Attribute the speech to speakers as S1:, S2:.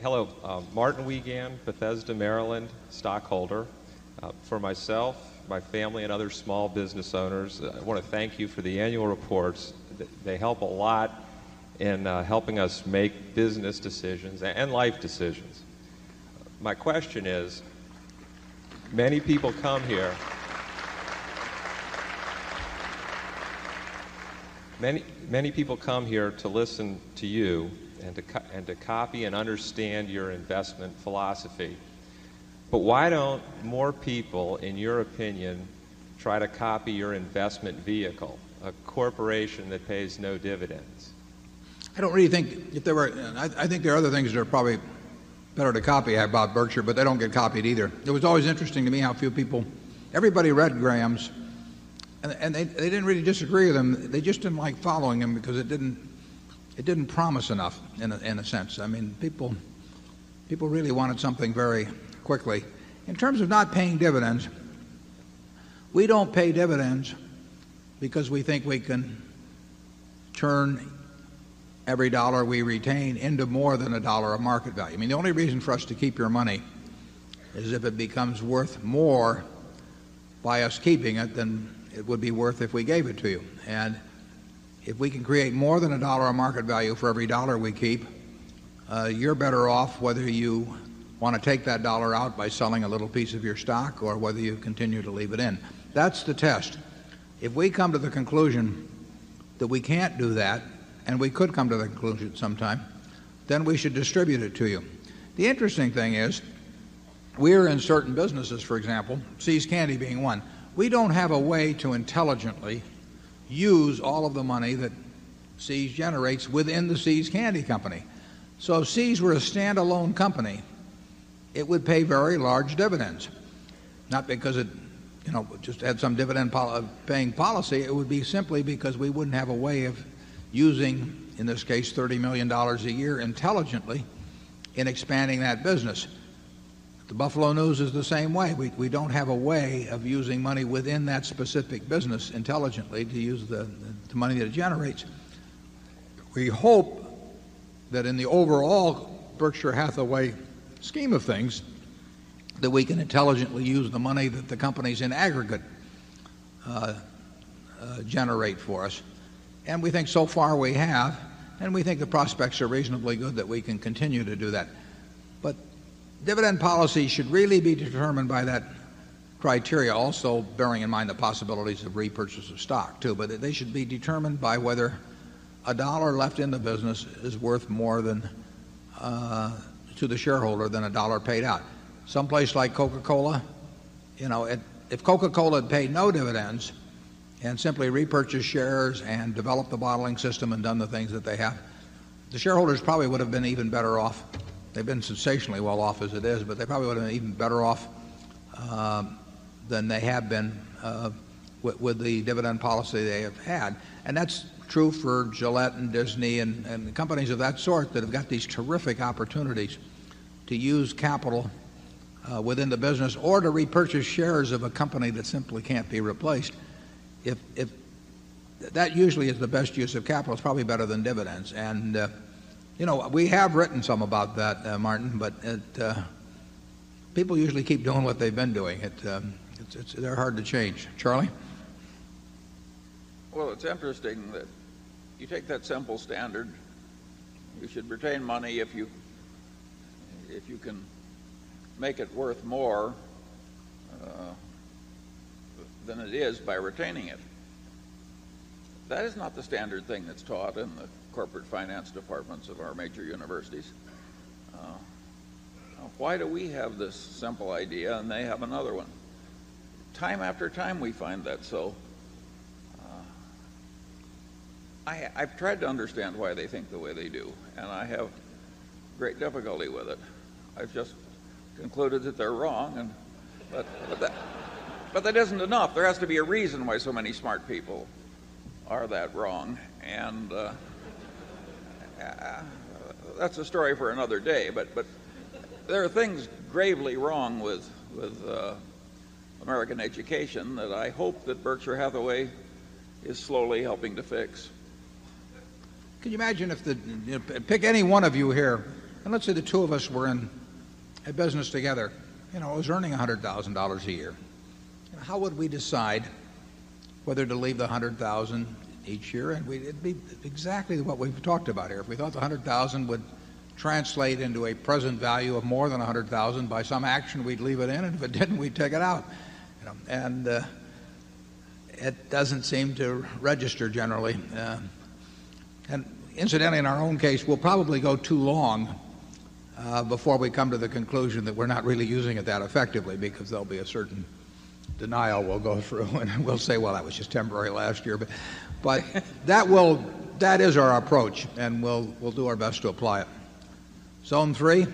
S1: Hello, Martin Wiegand, Bethesda, Maryland, stockholder. For myself, my family, and other small business owners, I want to thank you for the annual reports. They help a lot in helping us make business decisions and life decisions. My question is, many people come here Many people come here to listen to you and to copy and understand your investment philosophy. But why don't more people, in your opinion, try to copy your investment vehicle, a corporation that pays no dividends?
S2: I don't really think if there were, I think there are other things that are probably better to copy about Berkshire, but they don't get copied either. It was always interesting to me how few people, everybody read Graham's, and they didn't really disagree with him. They just didn't like following him because it didn't promise enough in a sense. I mean, people really wanted something very quickly. In terms of not paying dividends, we don't pay dividends because we think we can turn every dollar we retain into more than a dollar of market value. I mean, the only reason for us to keep your money is if it becomes worth more by us keeping it than it would be worth if we gave it to you. And if we can create more than a dollar of market value for every dollar we keep, you're better off whether you want to take that dollar out by selling a little piece of your stock or whether you continue to leave it in. That's the test. If we come to the conclusion that we can't do that, and we could come to the conclusion sometime, then we should distribute it to you. The interesting thing is, we're in certain businesses, for example, See's Candy being one. We don't have a way to intelligently use all of the money that See's generates within the See's Candy Company. So if See's were a standalone company, it would pay very large dividends. Not because it just had some dividend paying policy. It would be simply because we wouldn't have a way of using, in this case, $30 million a year intelligently in expanding that business. The Buffalo News is the same way. We don't have a way of using money within that specific business intelligently to use the money that it generates. We hope that in the overall Berkshire Hathaway scheme of things, that we can intelligently use the money that the companies in aggregate generate for us. And we think so far we have, and we think the prospects are reasonably good that we can continue to do that. But dividend policy should really be determined by that criteria, also bearing in mind the possibilities of repurchase of stock too, but they should be determined by whether a dollar left in the business is worth more than to the shareholder than a dollar paid out. Someplace like Coca-Cola, if Coca-Cola had paid no dividends and simply repurchased shares and developed the bottling system and done the things that they have, the shareholders probably would have been even better off. They've been sensationally well off as it is, but they probably would have been even better off than they have been with the dividend policy they have had. And that's true for Gillette and Disney and companies of that sort that have got these terrific opportunities to use capital within the business or to repurchase shares of a company that simply can't be replaced. If that usually is the best use of capital, it's probably better than dividends. And we have written some about that, Martin, but people usually keep doing what they've been doing. They're hard to change. Charlie?
S3: Well, it's interesting that you take that simple standard. You should retain money if you can make it worth more than it is by retaining it. That is not the standard thing that's taught in the corporate finance departments of our major universities. Why do we have this simple idea and they have another one? Time after time we find that so. I've tried to understand why they think the way they do, and I have great difficulty with it. I've just concluded that they're wrong, but that isn't enough. There has to be a reason why so many smart people are that wrong, and that's a story for another day. But there are things gravely wrong with American education that I hope that Berkshire Hathaway is slowly helping to fix.
S2: Can you imagine if pick any one of you here and let's say the two of us were in a business together, it was earning $100,000 a year. How would we decide whether to leave the $100,000 each year? And it'd be exactly what we've talked about here. If we thought the $100,000 would translate into a present value of more than $100,000 by some action, we'd leave it in, and if it didn't, we'd take it out. And it doesn't seem to register generally. And incidentally, in our own case, we'll probably go too long before we come to the conclusion that we're not really using it that effectively, because there'll be a certain denial we'll go through, and we'll say, well, that was just temporary last year. But that is our approach, and we'll do our best to apply it. Zone 3.